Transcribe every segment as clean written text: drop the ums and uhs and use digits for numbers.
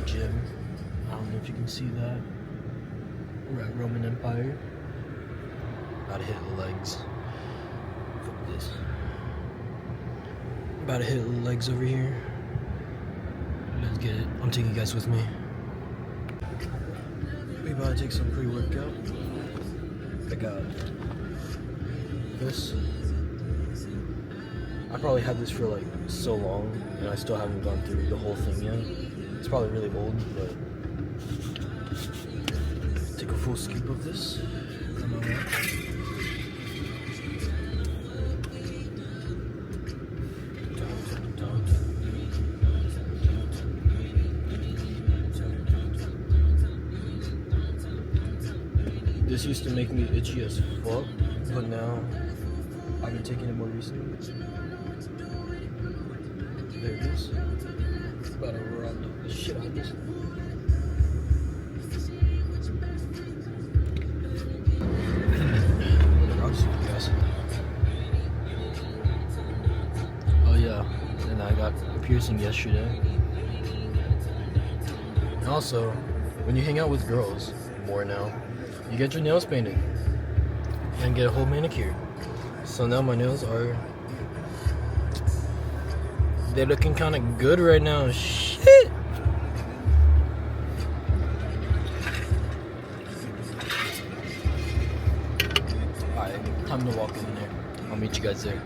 gym. I don't know if you can see that. We're at Roman Empire. About to hit the legs. Fuck this. About to hit the legs over here. Let's get it. I'm taking you guys with me. We about to take some pre-workout. I got this. I probably had this for like so long, and I still haven't gone through the whole thing yet. It's probably really old, but take a full scoop of this. This used to make me itchy as fuck, but now I've been taking it more recently. There it is. About to rob the shit out of this. I'll just you guys. Oh yeah, and I got a piercing yesterday. And also, when you hang out with girls more now, you get your nails painted and get a whole manicure. So now my nails are, they're looking kind of good right now. Shit. Alright, time to walk in there. I'll meet you guys there.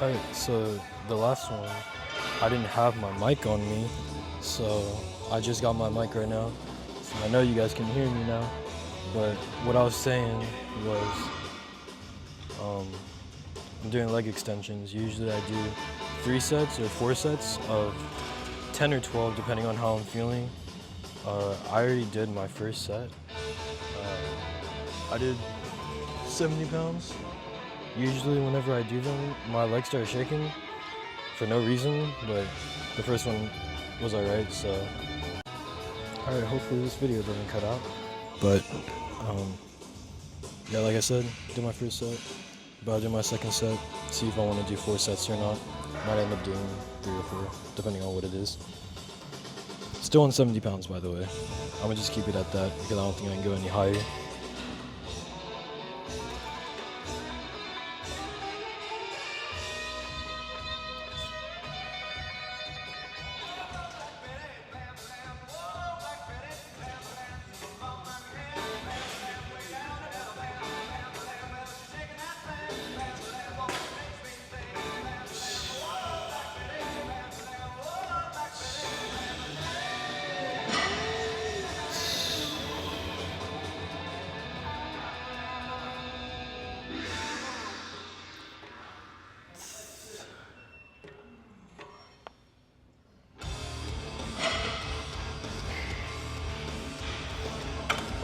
Alright, so the last one, I didn't have my mic on me, so I just got my mic right now. So I know you guys can hear me now, but what I was saying was, I'm doing leg extensions. Usually I do 3 sets or 4 sets of 10 or 12, depending on how I'm feeling. I already did my first set. I did 70 pounds. Usually whenever I do them, my legs start shaking for no reason, but the first one was alright, so. Alright, hopefully this video doesn't cut out. But, yeah, like I said, did my first set, about to do my second set, see if I want to do 4 sets or not. Might end up doing 3 or 4, depending on what it is. Still on 70 pounds, by the way. I'm gonna just keep it at that, because I don't think I can go any higher.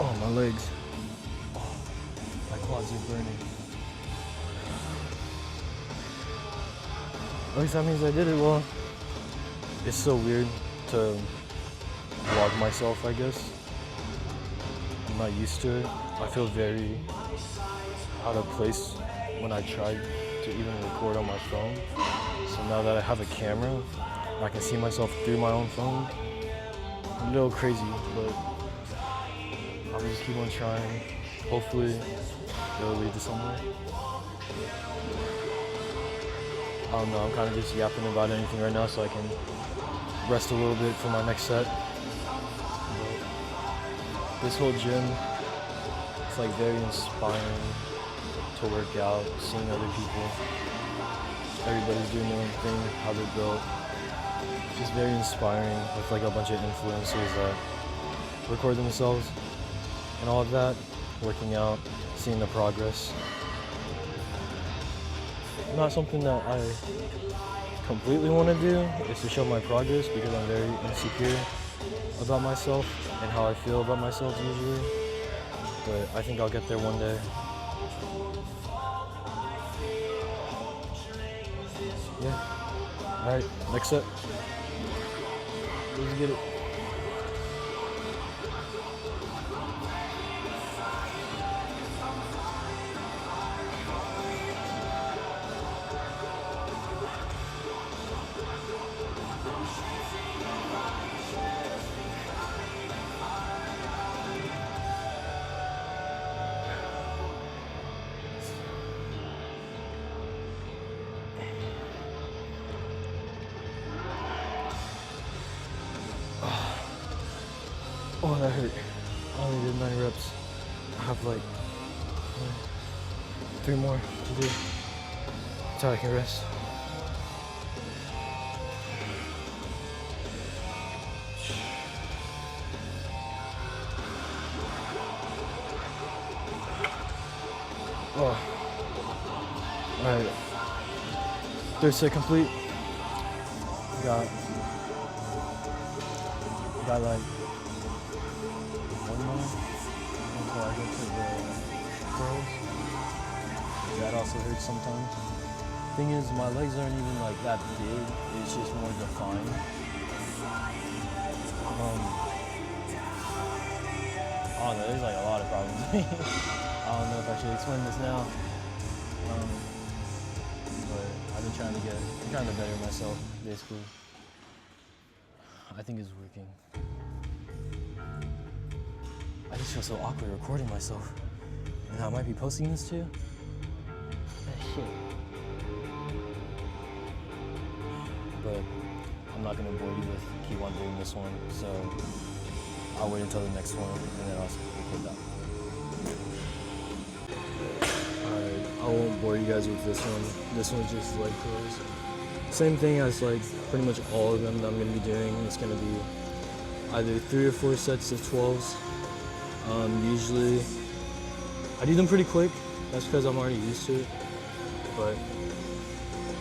Oh, my legs. Oh, my quads are burning. At least that means I did it well. It's so weird to vlog myself, I guess. I'm not used to it. I feel very out of place when I try to even record on my phone. So now that I have a camera, I can see myself through my own phone. I'm a little crazy, but I'll just keep on trying. Hopefully, it'll lead to somewhere. I don't know, I'm kind of just yapping about anything right now so I can rest a little bit for my next set. But this whole gym, it's like very inspiring to work out, seeing other people. Everybody's doing their own thing, how they're built. Just very inspiring with like a bunch of influencers that record themselves and all of that, working out, seeing the progress. not something that I completely want to do. It's to show my progress because I'm very insecure about myself and how I feel about myself usually. But I think I'll get there one day. Yeah. Alright, next set. Let's get it. Oh, that hurt. I only did 9 reps. I have like 3 more to do. So I can rest. Oh. Alright. 3rd set complete. Got like 1 more until I go to the curls. That also hurts sometimes. Thing is, my legs aren't even like that big. It's just more defined. I don't know. There's like a lot of problems with me. I don't know if I should explain this now. But I've been trying to better myself, basically. I think it's working. I just feel so awkward recording myself. And I might be posting this too. Shit. But I'm not gonna bore you with keep on doing this one, so I'll wait until the next one and then I'll record that. Alright, I won't bore you guys with this one. This one's just leg curls. Same thing as like pretty much all of them that I'm gonna be doing. It's gonna be either 3 or 4 sets of 12s. Usually I do them pretty quick. That's because I'm already used to it. But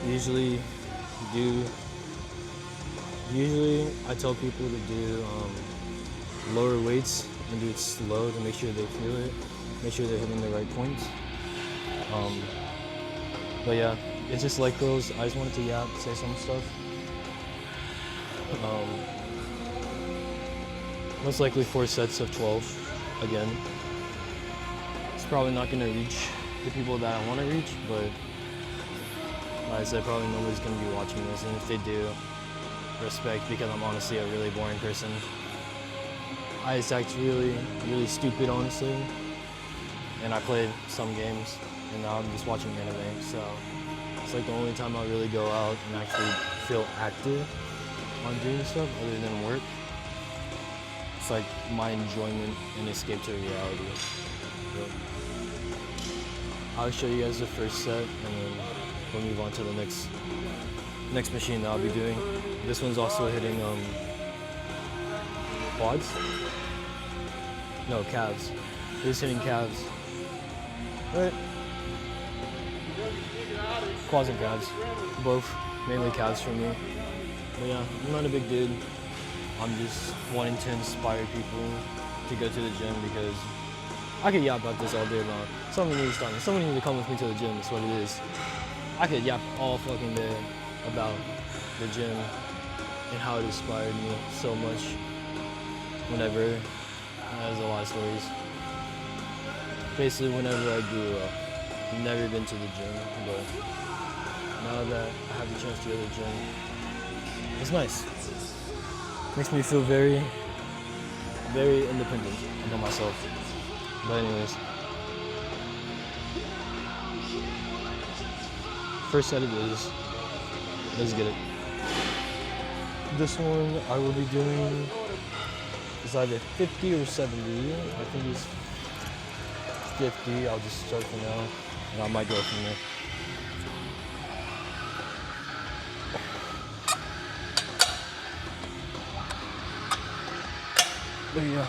usually I tell people to do lower weights and do it slow to make sure they feel it, make sure they're hitting the right points. But yeah, it's just leg curls. I just wanted to say some stuff. Most likely 4 sets of 12 again. It's probably not gonna reach the people that I want to reach, but like I said, probably nobody's gonna be watching this, and if they do, respect, because I'm honestly a really boring person. I just act really, really stupid, honestly, and I play some games, and now I'm just watching anime, so it's like the only time I really go out and actually feel active on doing stuff other than work. It's like my enjoyment and escape to reality. But I'll show you guys the first set, and then we'll move on to the next machine that I'll be doing. This one's also hitting quads? No, calves. It's hitting calves. Right? Quads and calves. Both. Mainly calves for me. But yeah, I'm not a big dude. I'm just wanting to inspire people to go to the gym because I could yap about this all day long. Someone needs to start me. Someone needs to come with me to the gym, that's what it is. I could yap all fucking day about the gym and how it inspired me so much whenever. There's a lot of stories. Basically, whenever I grew up, I've never been to the gym, but now that I have the chance to go to the gym, it's nice. Makes me feel very, very independent about myself. But anyways, first set it is. Let's get it. This one I will be doing is either 50 or 70. I think it's 50. I'll just start for now, and I might go from there. There you go.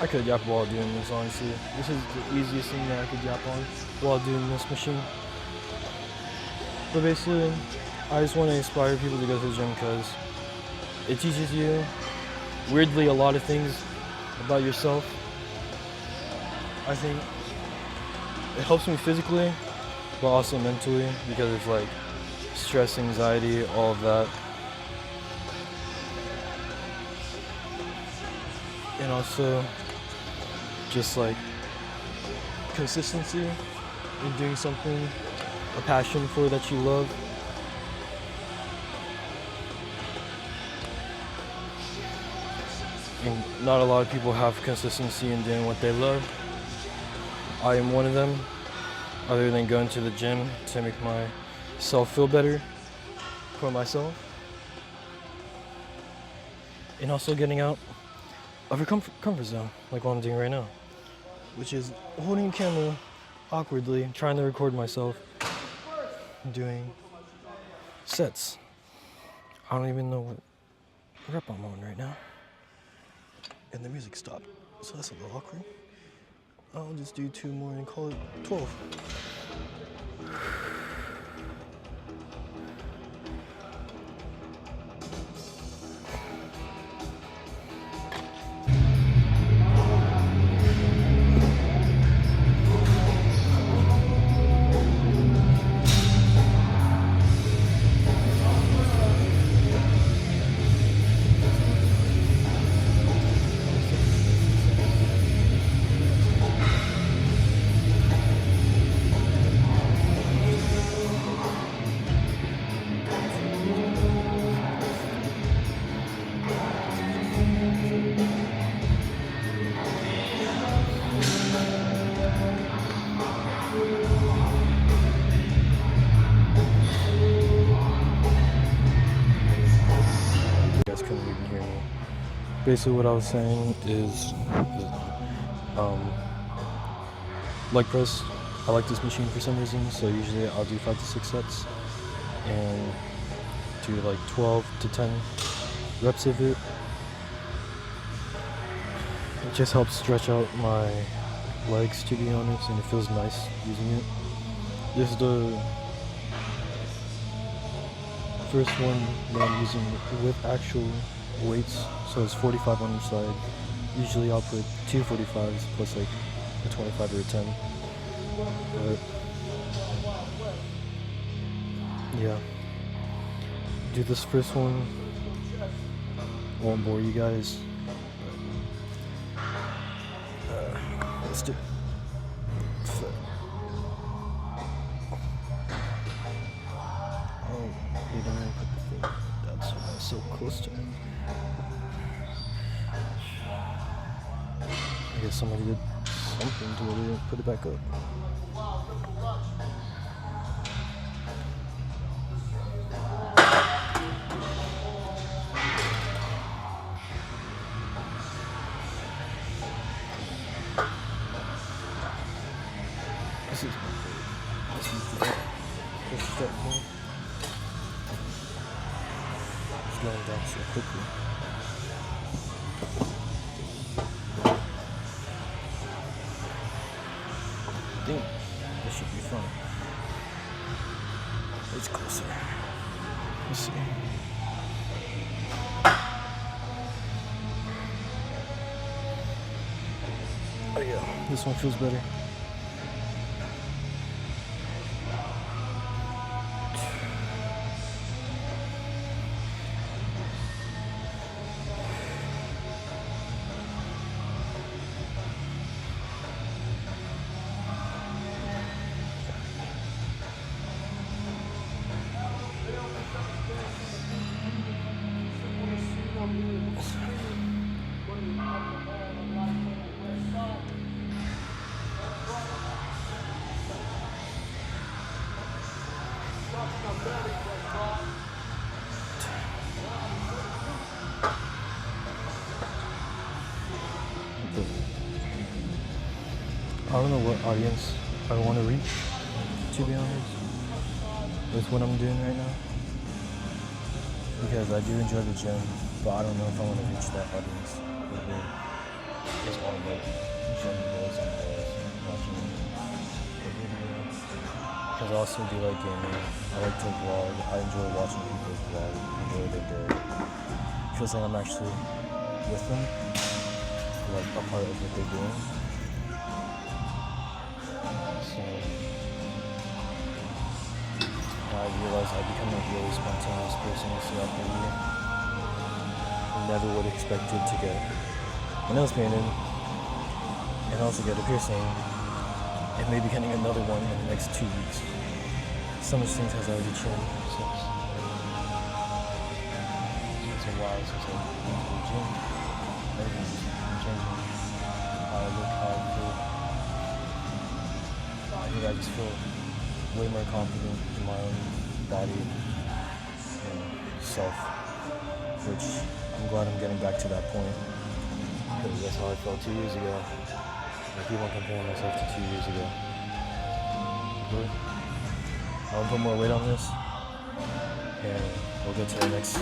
I could yap while doing this, honestly. This is the easiest thing that I could yap on while doing this machine. But basically, I just want to inspire people to go to the gym because it teaches you, weirdly, a lot of things about yourself. I think it helps me physically, but also mentally, because it's like stress, anxiety, all of that. And also just like consistency in doing something, a passion for that you love. And not a lot of people have consistency in doing what they love. I am one of them, other than going to the gym to make myself feel better for myself. And also getting out of your comfort zone, like what I'm doing right now, which is holding a camera awkwardly, trying to record myself doing sets. I don't even know what rep I'm on right now. And the music stopped, so that's a little awkward. I'll just do 2 more and call it 12. Basically what I was saying is leg press. I like this machine for some reason, so usually I'll do 5 to 6 sets and do like 12 to 10 reps of it. It just helps stretch out my legs, to be honest, and it feels nice using it. This is the first one that I'm using with actual weights, so it's 45 on each side. Usually I'll put 2 45s plus like a 25 or a 10. But yeah, do this first one. Won't bore you guys. Let's do it. Oh, you don't even put the thing. That's so close to me. I guess somebody did something to it. They didn't put it back up. This is the more. It's going down so quickly. I think this should be fun. It's closer. Let's see. Oh yeah, this one feels better. I don't know what audience I want to reach, to be honest, with what I'm doing right now. Because I do enjoy the gym, but I don't know if I want to reach that audience. is Alot. I'm showing you guys and watching the video. Because I also do like gaming. I like to vlog. I enjoy watching people vlog, enjoy their day. Feels like I'm actually with them, like a part of what they're doing. So I realized I become a really spontaneous person throughout the year. Never would expect it to get my nails painted and also get a piercing and maybe getting another one in the next 2 weeks. So much things has already changed since it's a while since I went to the gym. Everything's been changing. How I look, how I feel. I think I just feel way more confident in my own body and self, which I'm glad I'm getting back to that point, because that's how I felt 2 years ago. I keep on comparing myself to 2 years ago. But I'll put more weight on this, and we'll get to the next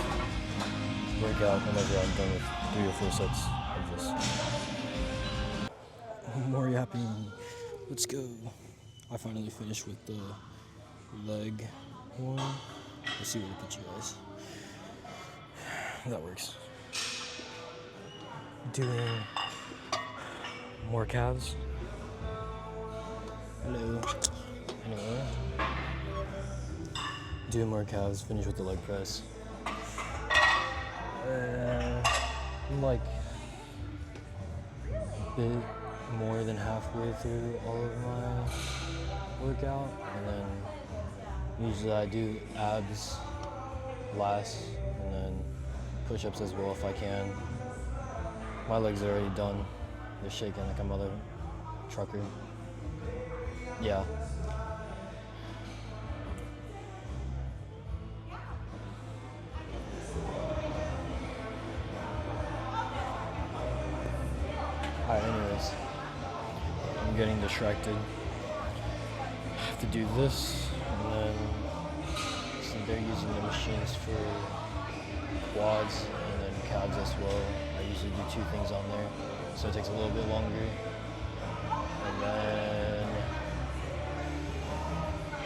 workout whenever I'm done with 3 or 4 sets of this. More yapping. Let's go. I finally finished with the leg one. Let's see what it gets you guys. That works. Doing more calves. Hello. Anyway. Doing more calves, finish with the leg press. I'm like a bit more than halfway through all of my workout, and then usually I do abs last, and then push-ups as well if I can. My legs are already done. They're shaking like a mother trucker. Yeah. Alright, anyways. I'm getting distracted. I have to do this, and then so they're using the machines for quads and then calves as well. I usually do 2 things on there, so it takes a little bit longer. And then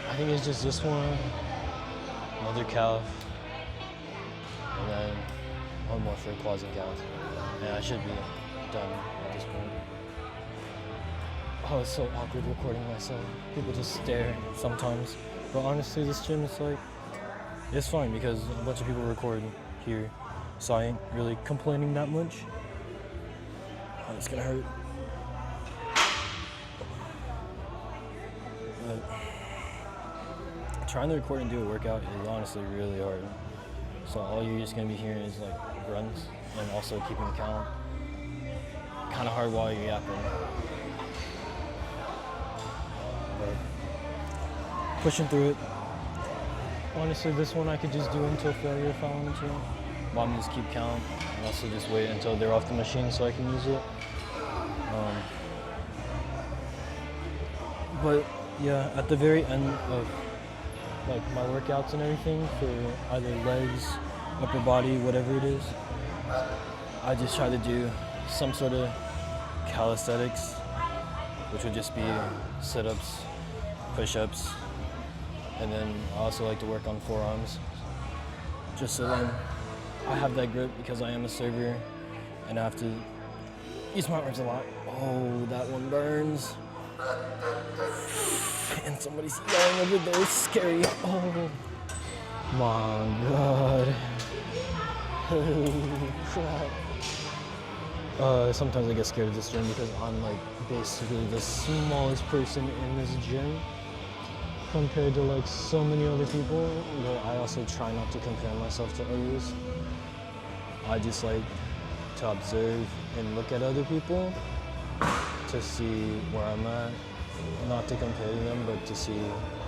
I think it's just this one, another calf, and then one more for quads and calves. And I should be done at this point. Oh, it's so awkward recording myself. People just stare sometimes. But honestly, this gym is like, it's fine because a bunch of people record here, so I ain't really complaining that much. Oh, it's gonna hurt. But trying to record and do a workout is honestly really hard. So all you're just gonna be hearing is like runs and also keeping count. Kind of hard while you're yapping. But pushing through it. Honestly, this one I could just do until failure if I wanted to. But I'm just keep count and also just wait until they're off the machine so I can use it. But yeah, at the very end of like my workouts and everything for either legs, upper body, whatever it is, I just try to do some sort of calisthenics, which would just be sit-ups, push-ups, and then I also like to work on forearms, just so then I have that grip because I am a server and I have to use my arms a lot. Oh, that one burns. And somebody's yelling over there, it's scary. Oh my god. Holy crap. Sometimes I get scared of this gym because I'm like basically the smallest person in this gym compared to like so many other people, but I also try not to compare myself to others. I just like to observe and look at other people to see where I'm at, not to compare to them, but to see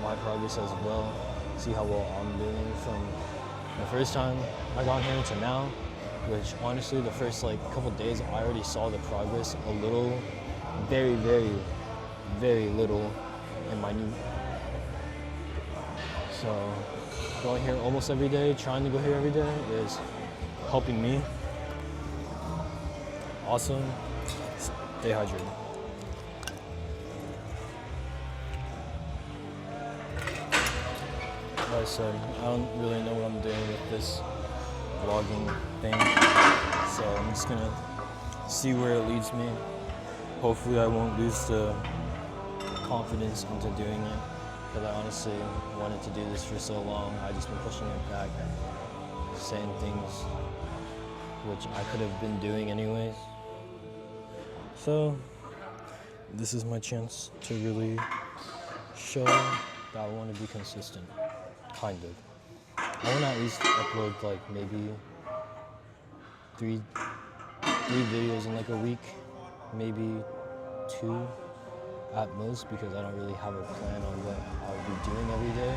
my progress as well, see how well I'm doing from the first time I got here to now, which honestly the first like couple days I already saw the progress a little, very, very, very little in my new. So going here almost every day, trying to go here every day is helping me. Also, Stay hydrated. Like I said, I don't really know what I'm doing with this vlogging thing, so I'm just gonna see where it leads me. Hopefully I won't lose the confidence into doing it, because I honestly wanted to do this for so long. I just been pushing it back, saying things which I could have been doing anyways. So this is my chance to really show that I want to be consistent, kind of. I want to at least upload like maybe three videos in like a week, maybe 2 at most, because I don't really have a plan on what I'll be doing every day,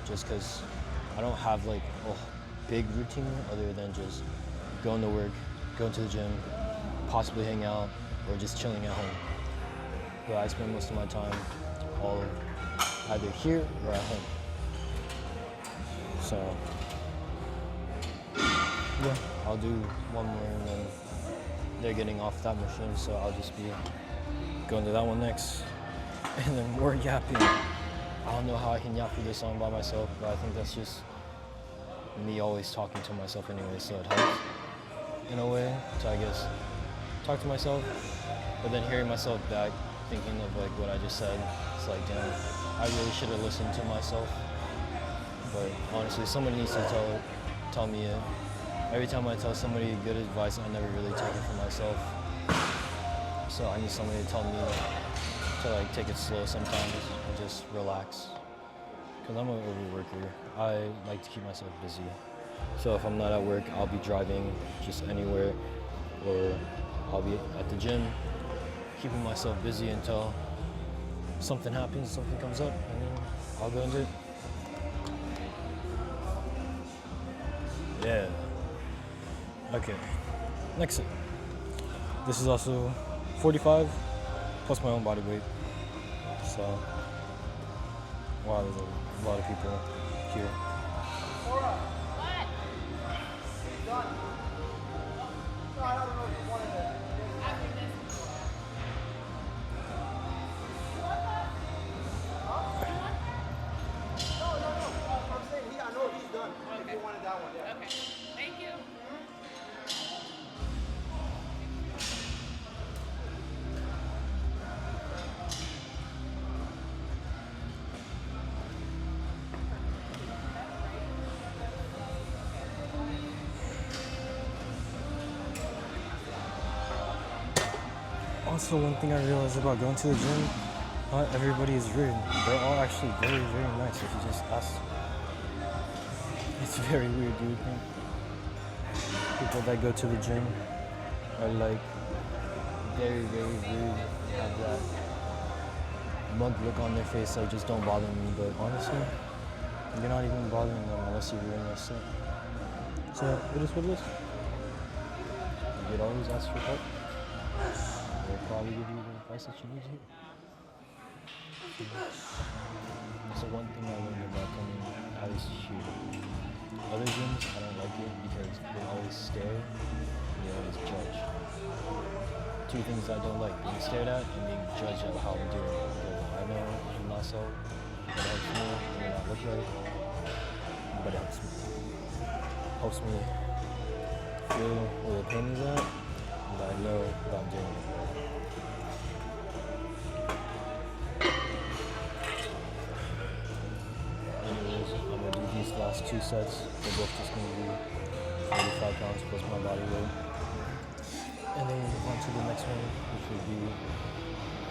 just because I don't have like a big routine other than just going to work, going to the gym, possibly hang out, or just chilling at home. But I spend most of my time all either here or at home. So yeah, I'll do one more and then they're getting off that machine, so I'll just be going to that one next. And then more yapping. I don't know how I can yap for this song by myself, but I think that's just me always talking to myself anyway, so it helps in a way to, I guess, talk to myself, but then hearing myself back, thinking of like what I just said, it's like, damn, I really should have listened to myself. But honestly, somebody needs to tell me it. Every time I tell somebody good advice, I never really take it for myself. So I need somebody to tell me to like take it slow sometimes and just relax. Because I'm an overworker. I like to keep myself busy. So if I'm not at work, I'll be driving just anywhere, or I'll be at the gym, keeping myself busy until something happens, something comes up, and then I'll go and do it. Yeah. Okay. Next set. This is also 45 plus my own body weight. So, wow, there's a lot of people here. Also, one thing I realized about going to the gym, not everybody is rude. They're all actually very, very nice if you just ask. It's very weird, dude. People that go to the gym are like very, very rude, have that mug look on their face, like just don't bother me. But honestly, you're not even bothering them unless you ruin their set. So it is what it is. You could always ask for help. They'll probably give you the advice that you need to hear. So one thing I learned about coming out is here. Other gyms, I don't like it because they always stare and they always judge. 2 things I don't like: being stared at and being judged at how I'm doing. Because I know in myself that helps me, it may not look right, but it helps me. Helps me feel where the pain is at, and I know that I'm doing it. Anyways, I'm gonna do these last 2 sets. They're both just gonna be 45 pounds plus my body weight. And then we'll move on to the next one, which would be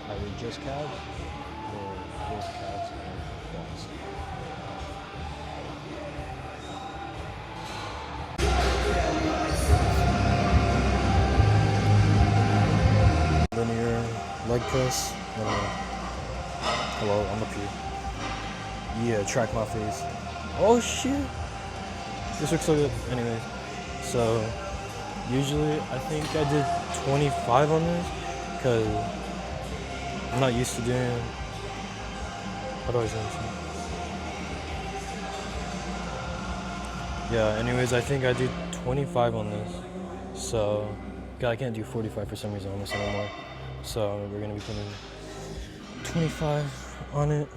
either just calves or both calves and quads. Linear leg press. Hello, I'm up here. Yeah, track my face. Oh shit! This looks so good. Anyways, so usually I think I did 25 on this because I'm not used to doing. How do I say this? Yeah. Anyways, I think I did 25 on this. So I can't do 45 for some reason on this anymore. So we're gonna be putting 25 on it.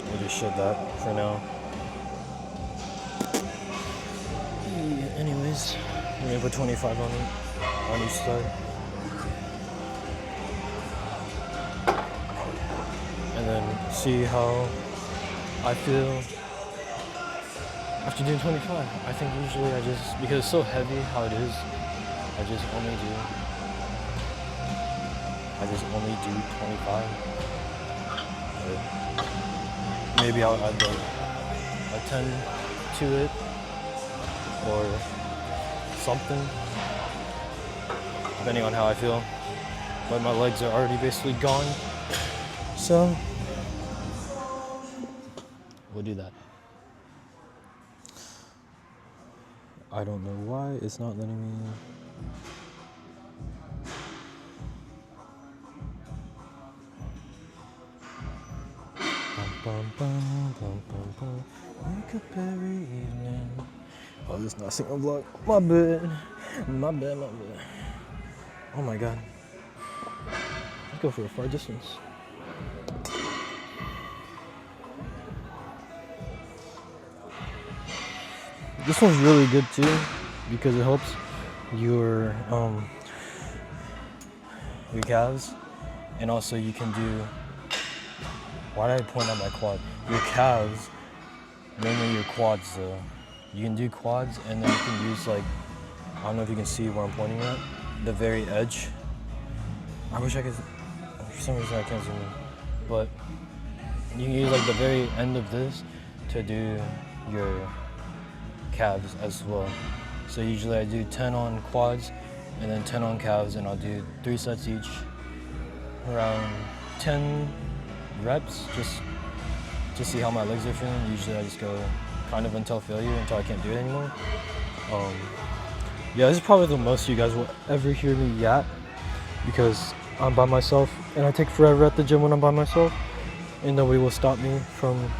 We'll just shut that for now. Yeah, anyways, we're gonna put 25 on it, on each side. And then see how I feel after doing 25. I think usually because it's so heavy how it is, I just only do 25. But maybe I'll add like a 10 to it or something, depending on how I feel. But my legs are already basically gone, so we'll do that. I don't know why it's not letting me. Wake up every evening. Oh, this is not single vlog. My bad. Oh my god. Let's go for a far distance. This one's really good too because it helps your calves, and also you can do. Why did I point out my quad? Your calves, mainly your quads though. You can do quads, and then you can use like, I don't know if you can see where I'm pointing at, the very edge. I wish I could, for some reason I can't zoom in. But you can use like the very end of this to do your calves as well. So usually I do 10 on quads and then 10 on calves, and I'll do 3 sets each, around 10 reps, just to see how my legs are feeling. Usually I just go kind of until failure, until I can't do it anymore. Yeah, this is probably the most you guys will ever hear me yap, because I'm by myself and I take forever at the gym when I'm by myself, and nobody will stop me from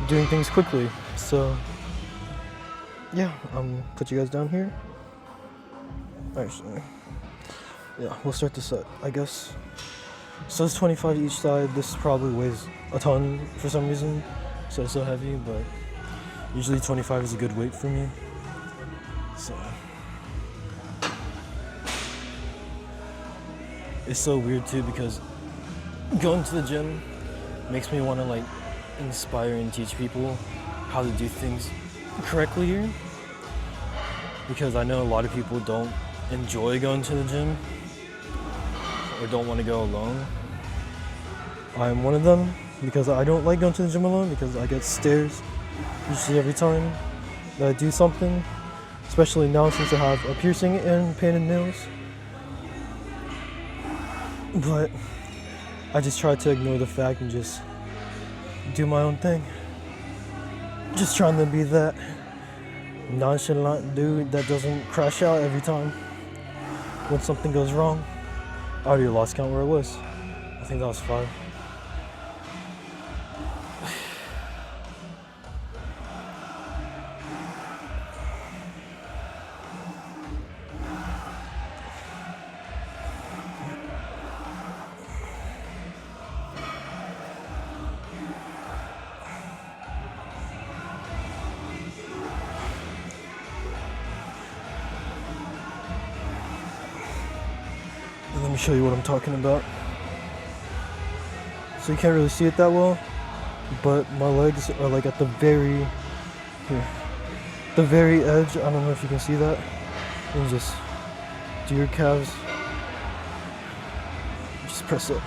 doing things quickly. So yeah, put you guys down here. Actually, yeah, we'll start the set, I guess. So it's 25 each side. This probably weighs a ton for some reason, so it's so heavy, but usually 25 is a good weight for me. So it's so weird too, because going to the gym makes me want to like inspire and teach people how to do things correctly here, because I know a lot of people don't enjoy going to the gym or don't want to go alone. I'm one of them, because I don't like going to the gym alone, because I get stares usually every time that I do something, especially now since I have a piercing and painted nails. But I just try to ignore the fact and just do my own thing. Just trying to be that nonchalant dude that doesn't crash out every time when something goes wrong. I already lost count where it was. I think that was 5. Let me show you what I'm talking about. So you can't really see it that well, but my legs are like at the very edge. I don't know if you can see that. And just do your calves. Just press it.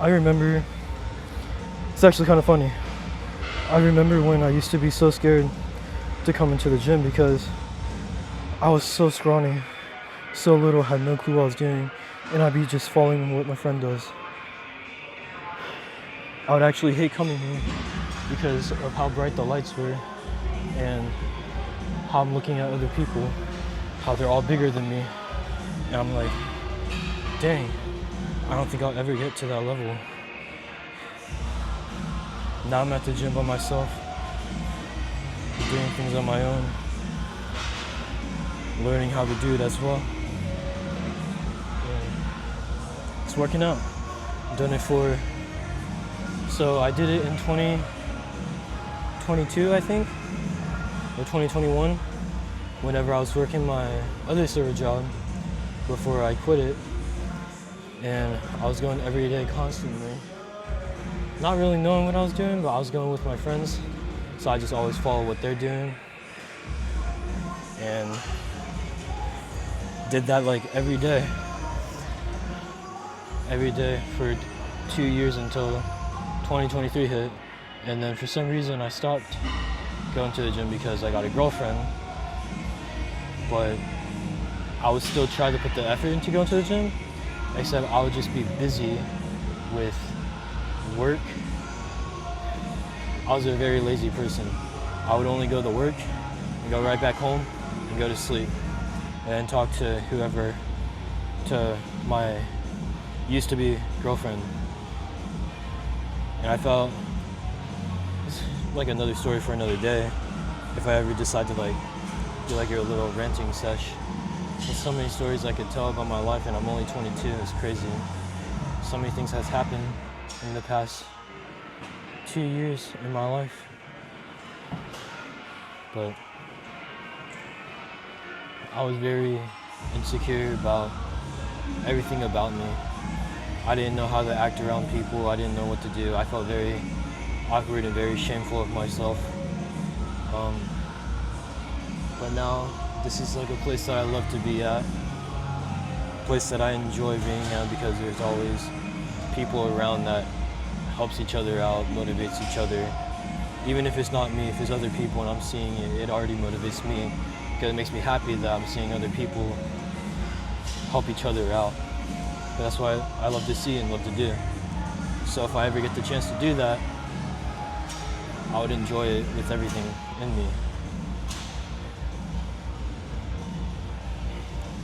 I remember, it's actually kind of funny. I remember when I used to be so scared to come into the gym because I was so scrawny so little, had no clue what I was doing, and I'd be just following what my friend does. I would actually hate coming here because of how bright the lights were and how I'm looking at other people, how they're all bigger than me. And I'm like, dang, I don't think I'll ever get to that level. Now I'm at the gym by myself, doing things on my own, learning how to do it as well. And it's working out. Done it so I did it in 2022, I think, or 2021, whenever I was working my other server job before I quit it. And I was going every day constantly. Not really knowing what I was doing, but I was going with my friends. So I just always follow what they're doing. And did that like every day. Every day for 2 years until 2023 hit. And then for some reason I stopped going to the gym because I got a girlfriend. But I would still try to put the effort into going to the gym, except I would just be busy with work. I was a very lazy person. I would only go to work and go right back home and go to sleep and talk to whoever, to my used to be girlfriend. And I felt it's like another story for another day. If I ever decide to like do like your little ranting sesh. There's so many stories I could tell about my life, and I'm only 22. It's crazy. So many things has happened in the past 2 years in my life. But I was very insecure about everything about me. I didn't know how to act around people. I didn't know what to do. I felt very awkward and very shameful of myself. But now, this is like a place that I love to be at. A place that I enjoy being at because there's always people around that helps each other out, motivates each other. Even if it's not me, if it's other people and I'm seeing it, it already motivates me because it makes me happy that I'm seeing other people help each other out. But that's what I love to see and love to do. So if I ever get the chance to do that, I would enjoy it with everything in me.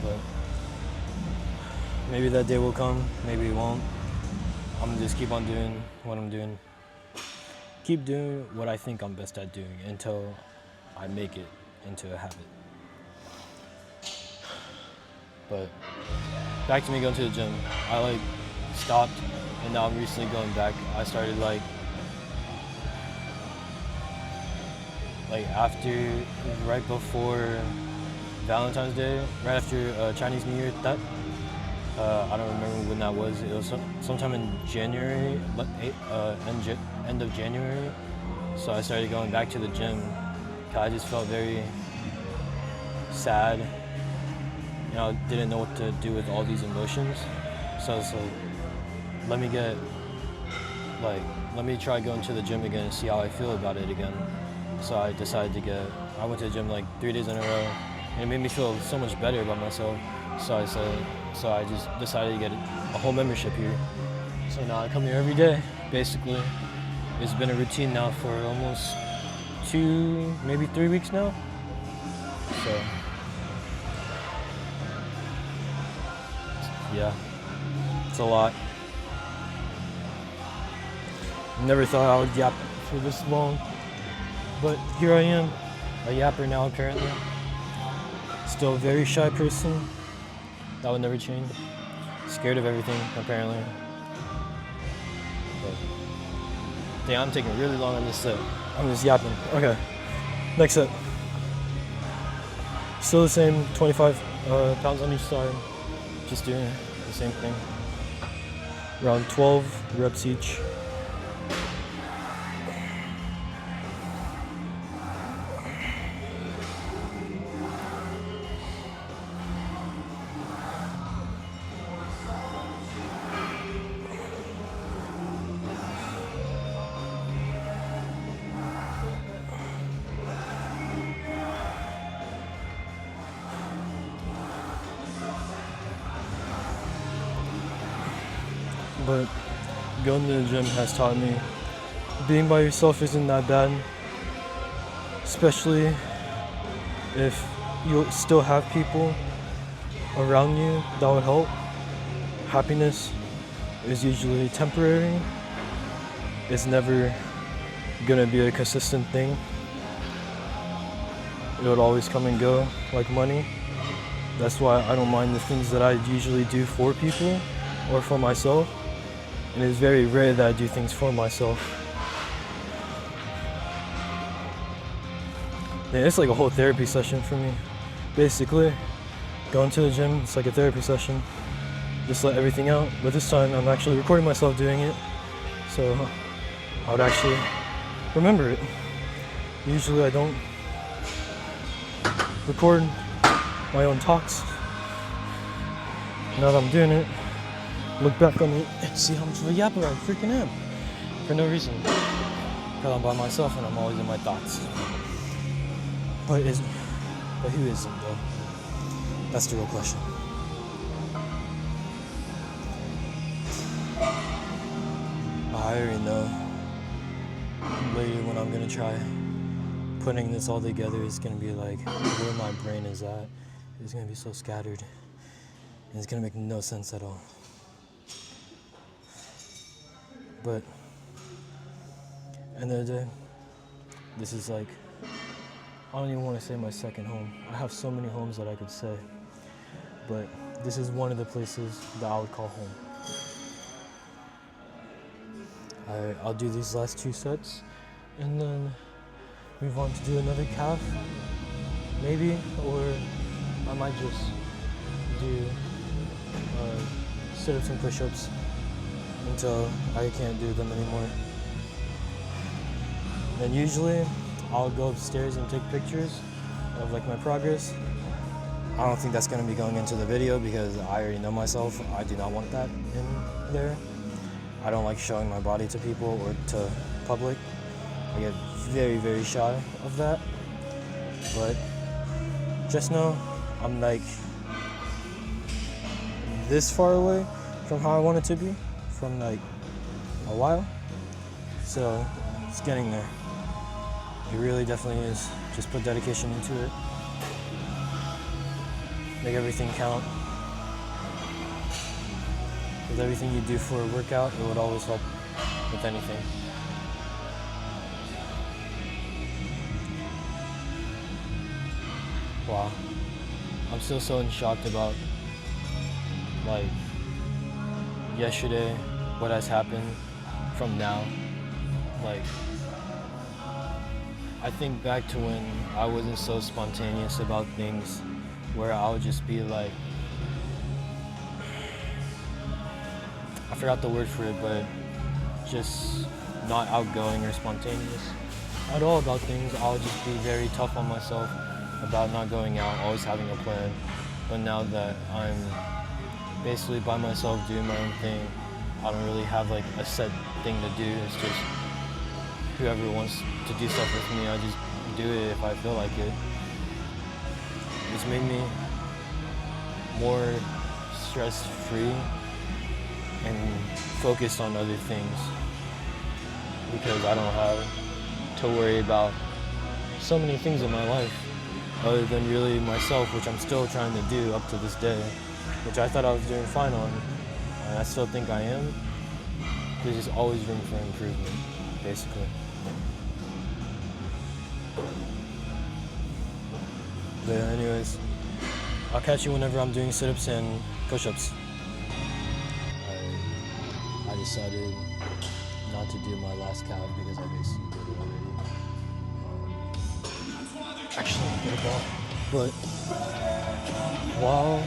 But maybe that day will come, maybe it won't. I'm gonna just keep on doing what I'm doing. Keep doing what I think I'm best at doing until I make it into a habit. But back to me going to the gym. I stopped and now I'm recently going back. I started after, right before Valentine's Day, right after Chinese New Year, I don't remember when that was. It was sometime in January, end of January. So I started going back to the gym. I just felt very sad. I didn't know what to do with all these emotions. So I was like, let me try going to the gym again and see how I feel about it again. So I decided I went to the gym 3 days in a row, and it made me feel so much better about myself. So I just decided to get a whole membership here. So now I come here every day, basically. It's been a routine now for almost 2, maybe 3 weeks now. So, yeah, it's a lot. Never thought I would yap for this long, but here I am, a yapper now apparently. Still a very shy person. That would never change. Scared of everything, apparently. But, dang, I'm taking really long on this set. I'm just yapping. Okay, next set. Still the same, 25 pounds on each side. Just doing the same thing. Around 12 reps each. But going to the gym has taught me being by yourself isn't that bad, especially if you still have people around you that would help. Happiness is usually temporary. It's never gonna be a consistent thing. It would always come and go like money. That's why I don't mind the things that I usually do for people or for myself. And it's very rare that I do things for myself. Yeah, it's like a whole therapy session for me. Basically, going to the gym, it's like a therapy session. Just let everything out. But this time I'm actually recording myself doing it. So I would actually remember it. Usually I don't record my own talks. Now that I'm doing it, look back on it and see how much of a yapper I freaking am. For no reason. Because I'm by myself and I'm always in my thoughts. But who isn't though? That's the real question. I already know later when I'm gonna try putting this all together, it's gonna be like where my brain is at. It's gonna be so scattered. And it's gonna make no sense at all. But end of the day, this is like, I don't even want to say my second home. I have so many homes that I could say. But this is one of the places that I would call home. I'll do these last 2 sets and then move on to do another calf, maybe, or I might just do sit-ups and push-ups until I can't do them anymore. Then usually I'll go upstairs and take pictures of like my progress. I don't think that's going to be going into the video because I already know myself. I do not want that in there. I don't like showing my body to people or to public. I get very, very shy of that. But just know I'm like this far away from how I want it to be from like a while. So it's getting there. It really definitely is. Just put dedication into it. Make everything count. With everything you do for a workout, it would always help with anything. Wow. I'm still so shocked about like yesterday, what has happened from now. Like, I think back to when I wasn't so spontaneous about things, where I would just be like, I forgot the word for it, but just not outgoing or spontaneous at all about things. I'll just be very tough on myself about not going out, always having a plan. But now that I'm basically by myself doing my own thing, I don't really have like a set thing to do. It's just whoever wants to do stuff with me, I just do it if I feel like it. It's made me more stress-free and focused on other things because I don't have to worry about so many things in my life other than really myself, which I'm still trying to do up to this day, which I thought I was doing fine on, and I still think I am. There's just always room for improvement, basically. But anyways, I'll catch you whenever I'm doing sit-ups and push-ups. I decided not to do my last calf because I basically did it already. Actually, I get a ball. But while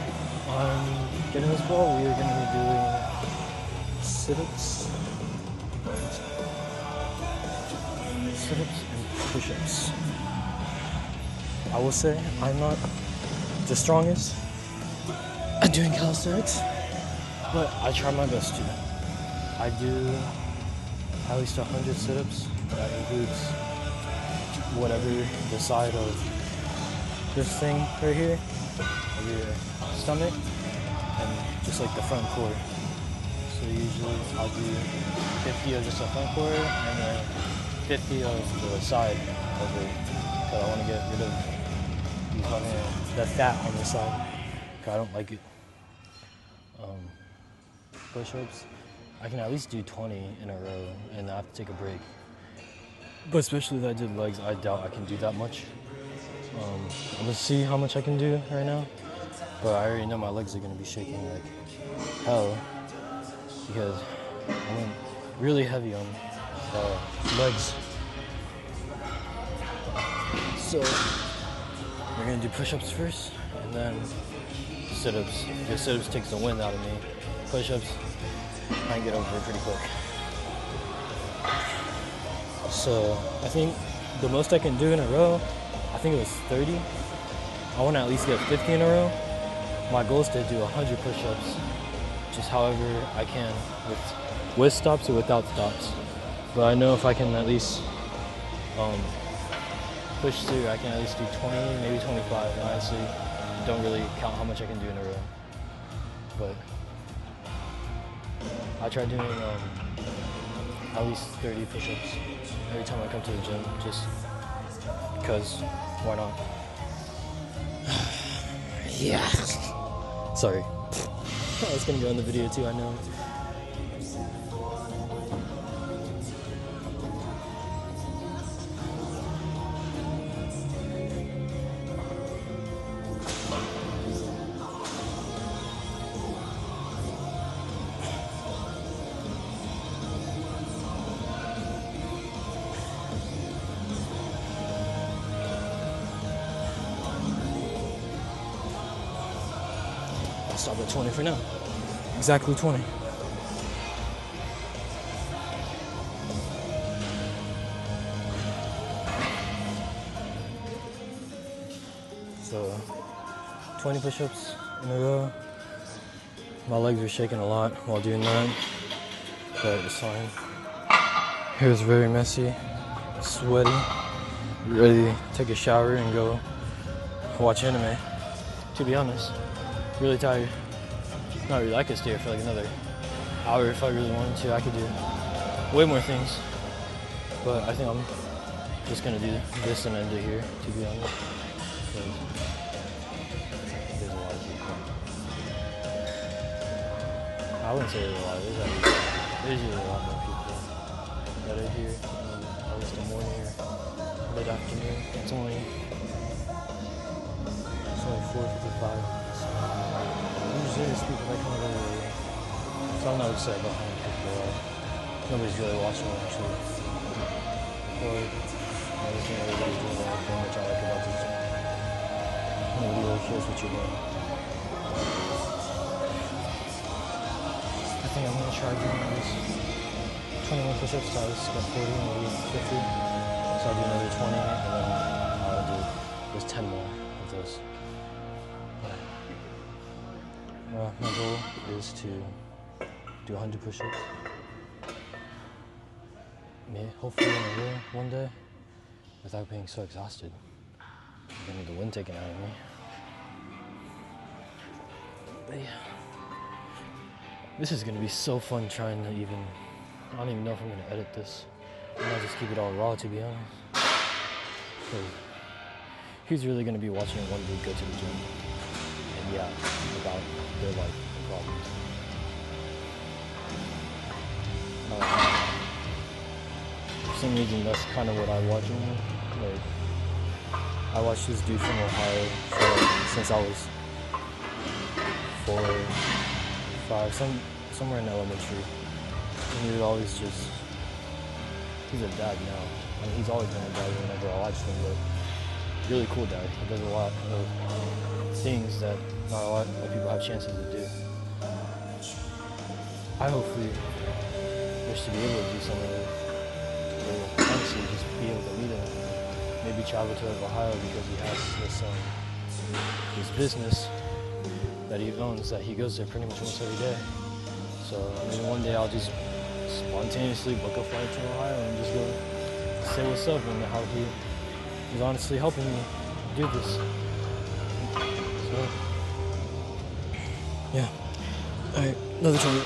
I'm getting this ball, we are going to be doing sit-ups and push-ups. I will say I'm not the strongest at doing calisthenics, but I try my best to. I do at least 100 sit-ups. That includes whatever the side of this thing right here, of your stomach, and just like the front core. So usually I'll do 50 of just a front quarter and then 50 of the side of it. Because I want to get rid of the fat on the side. Because I don't like it. Push-ups, I can at least do 20 in a row and I have to take a break. But especially if I did legs, I doubt I can do that much. I'm gonna see how much I can do right now. But I already know my legs are gonna be shaking like hell because I went really heavy on legs. So we're gonna do push-ups first and then sit-ups. Because sit-ups takes the wind out of me. Push-ups, I can get over it pretty quick. So I think the most I can do in a row, I think it was 30. I want to at least get 50 in a row. My goal is to do 100 push-ups, just however I can, with stops or without stops. But I know if I can at least push through, I can at least do 20, maybe 25. And I honestly don't really count how much I can do in a row. But I try doing at least 30 push-ups every time I come to the gym, just because, why not? Yeah. Sorry. I was gonna go in the video too, I know. Stop at 20 for now. Exactly 20. So 20 push-ups in a row. My legs were shaking a lot while doing that, but it's fine. Hair was very messy, sweaty, ready to take a shower and go watch anime. To be honest. Really tired. Not really. I could stay here for like another hour if I really wanted to. I could do way more things. But I think I'm just gonna do this and end it here, to be honest. There's a lot of people. I wouldn't say there's a lot. There's usually a lot more people that are here. At least the morning or mid-afternoon. It's only 4:55. Usually there's people that come over early, so I'm not upset about how many people there are. Nobody's really watching it actually. Or I think everybody's doing the right thing, which I like about this. Nobody really cares what you're doing. I think I'm gonna try doing this 21 push-ups, so I just got 40, maybe 50. So I'll do another 20, and then I'll do just 10 more of those. My goal is to do 100 push-ups. Hopefully in a row one day without being so exhausted. I need the wind taken out of me. But yeah. This is gonna be so fun trying to even, I don't even know if I'm gonna edit this. I might just keep it all raw, to be honest. Because who's really gonna be watching one dude go to the gym? And yeah, about their life and problems. For some reason, that's kind of what I watch. Like, I watched this dude from Ohio since I was 4, 5, somewhere in elementary. And he would always just, he's a dad now. I mean, he's always been a dad whenever I watched him, but really cool dad. He does a lot of things that not a lot of people have chances to do. I hopefully wish to be able to do some of it. Or honestly, just be able to meet him. Maybe travel to Ohio because he has this business that he owns that he goes there pretty much almost every day. So maybe one day I'll just spontaneously book a flight to Ohio and just go say what's up and how he is honestly helping me do this. So, yeah. Alright, another 20.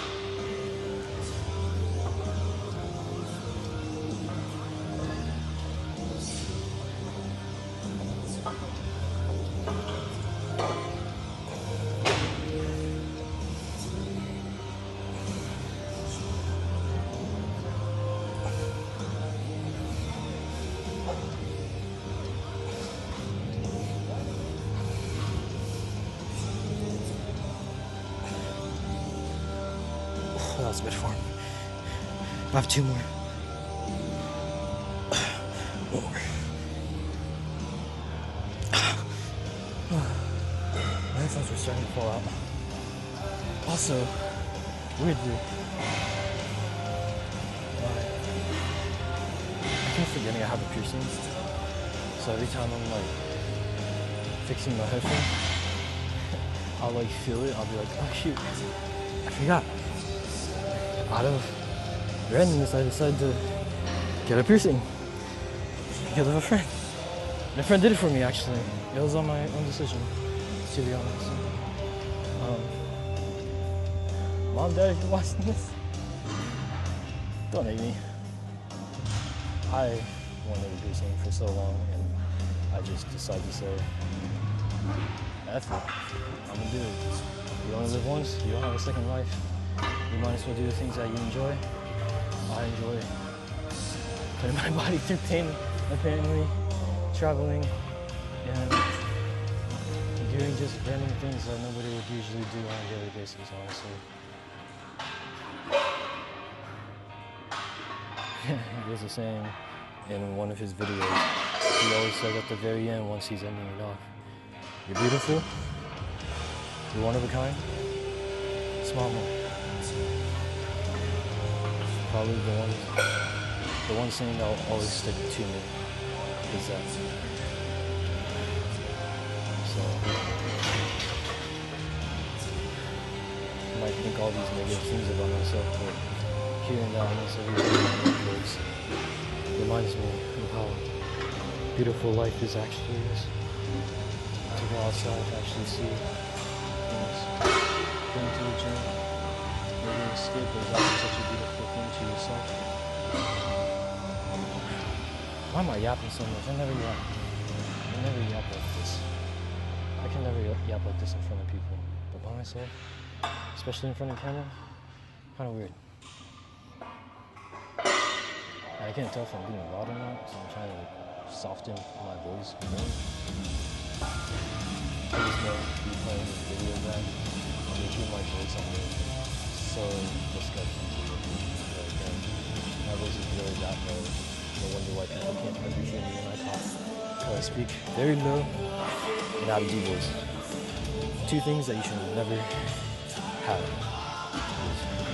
That's a bit for me. I have 2 more. One more. My headphones were starting to fall out. Also, weirdly, I keep forgetting I have a piercing. So every time I'm like fixing my headphone, I'll like feel it. I'll be like, oh shoot, I forgot. Out of randomness, I decided to get a piercing because of a friend. My friend did it for me actually. It was on my own decision, to be honest. Mom, Dad, if you're watching this, don't hate me. I wanted a piercing for so long, and I just decided to say, F it, I'm gonna do it. You only live once, you don't have a second life. You might as well do the things that you enjoy. I enjoy putting my body through pain, apparently, traveling, and doing just random things that nobody would usually do on a daily basis, honestly. There's a saying in one of his videos. He always says at the very end, once he's ending it off, you're beautiful, you're one of a kind, smile more. Probably the one saying that will always stick to me is that. So, I might think all these negative things about myself, but hearing that almost every day on words reminds me of how beautiful life is actually is. To go outside, to actually see things, going to the gym, maybe escape is actually such a beautiful thing to yourself. Why am I yapping so much? I never yap like this. I can never yap like this in front of people, but by myself, especially in front of camera, kind of weird. I can't tell if I'm being loud or not, so I'm trying to soften my voice more. I just know you playing this video that I'm making my voice on there so disgusting to you. Like, my voice is really that low. No wonder why people can't appreciate me when I talk. Because I speak very low and have a deep voice. 2 things that you should never have.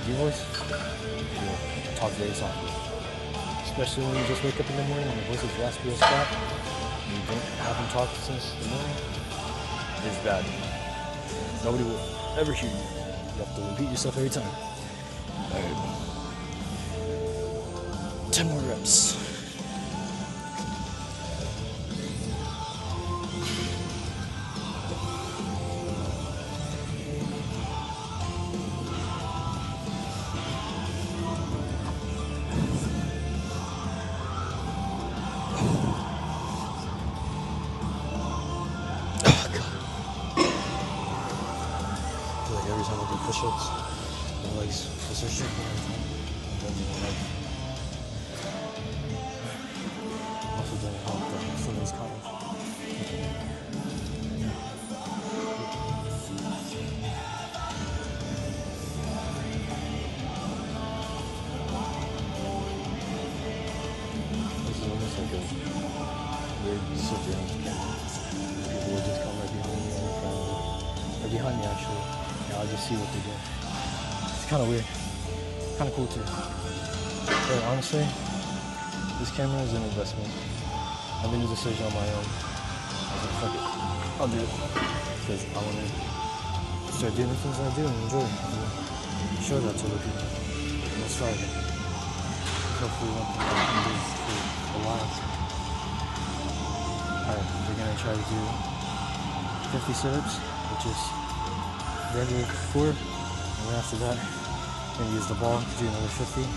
Deep voice, you talk very softly. Especially when you just wake up in the morning and your voice is raspy as crap, and you haven't talked since the morning, it's bad. Nobody will ever hear you. You have to repeat yourself every time. Alright. 10 more reps. Every time I do push-ups, my legs just are shaking every time. I'm bending my leg. I'm also doing help from these college. This is almost like a weird surveillance camera. People would just come right behind me and in front of me. Or behind me actually. I'll just see what they do. It's kind of weird. Kind of cool too. But honestly, this camera is an investment. I made a decision on my own. I was like, fuck it. I'll do it. Because I want to start doing the things I do and enjoy it. And show that to other people. Let's try it. Hopefully one thing I can do for a while. Alright, we're going to try to do 50 sit-ups, which is regular 4, and then after that, I'm going to use the ball to do another 50, and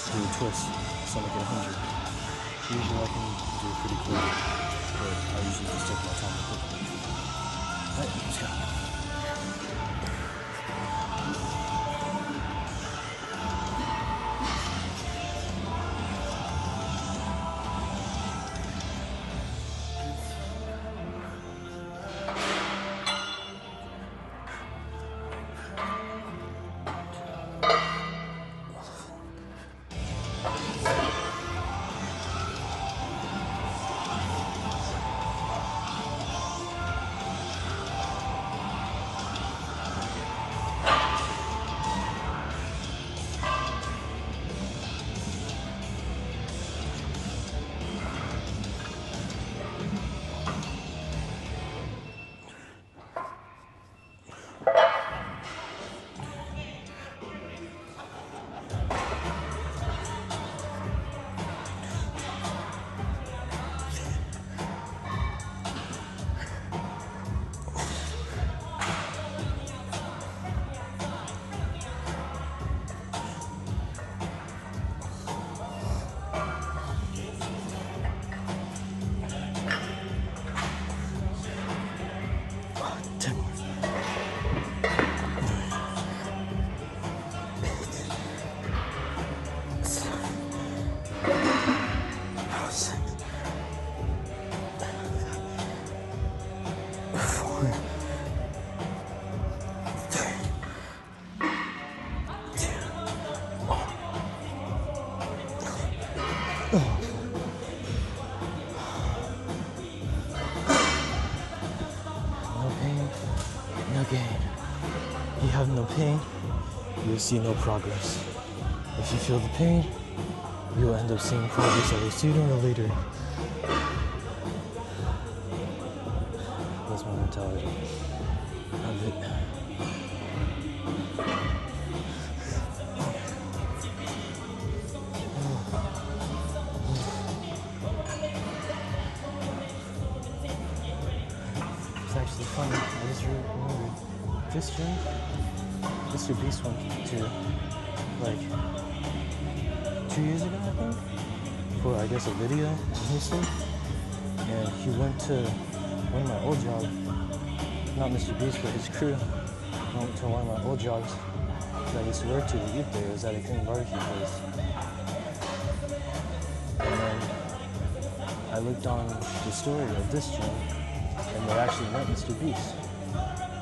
do a twist, so I'm going to get 100. Usually I can do it pretty quick, but I usually just take my time with it. Alright, let's go. have no pain, you'll see no progress. If you feel the pain, you'll end up seeing progress either sooner or later. That's my mentality of it. It's actually funny. I just remembered this gym, Mr. Beast went to like 2 years ago, I think, for I guess a video in Houston, and he went to one of my old jobs, not Mr. Beast, but his crew. Went to one of my old jobs that I used to work to eat there. It was at a Korean barbecue place. And then I looked on the story of this gym, and they actually met Mr. Beast.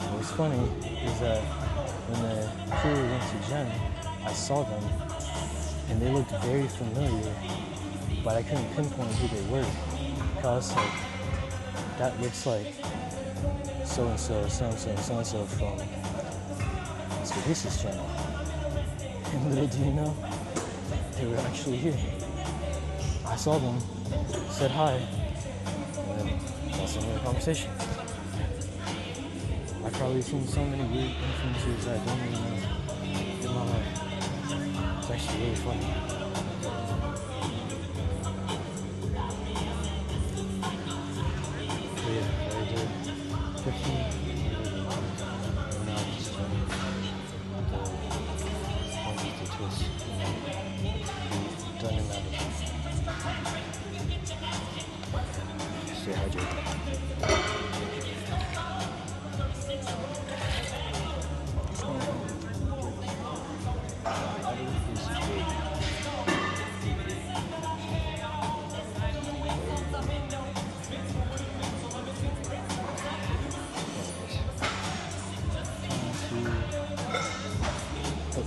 What was funny is that when the crew went to gym, I saw them, and they looked very familiar, but I couldn't pinpoint who they were. Because like, that looks like so-and-so, so-and-so, and so-and-so from Mr. Beast's channel. And little do you know, they were actually here. I saw them, said hi, and then that's the end of the conversation. I've probably seen so many weird influencers that I don't even know in my life. It's actually really funny. But yeah, I did 15. And now I'm just trying the twist. Done and out of it. Stay hydrated.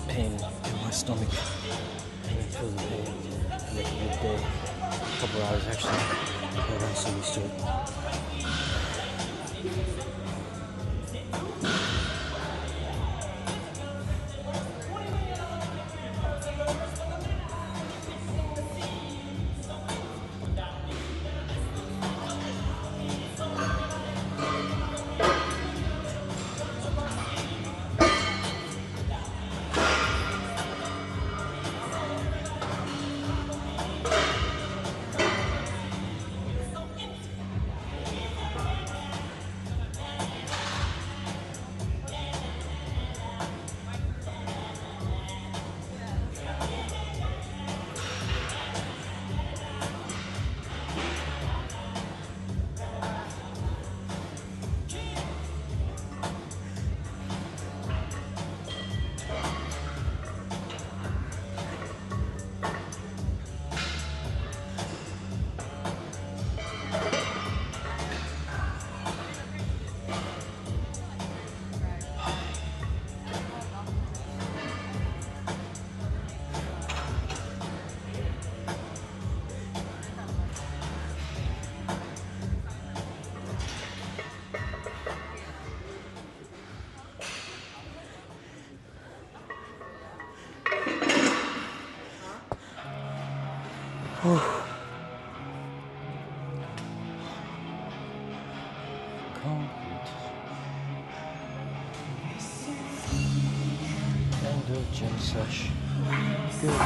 Pain in my stomach. I can feel the pain. Make a good day. A couple hours actually. But I'm so used to it. Concrete. End of gym sesh. Good.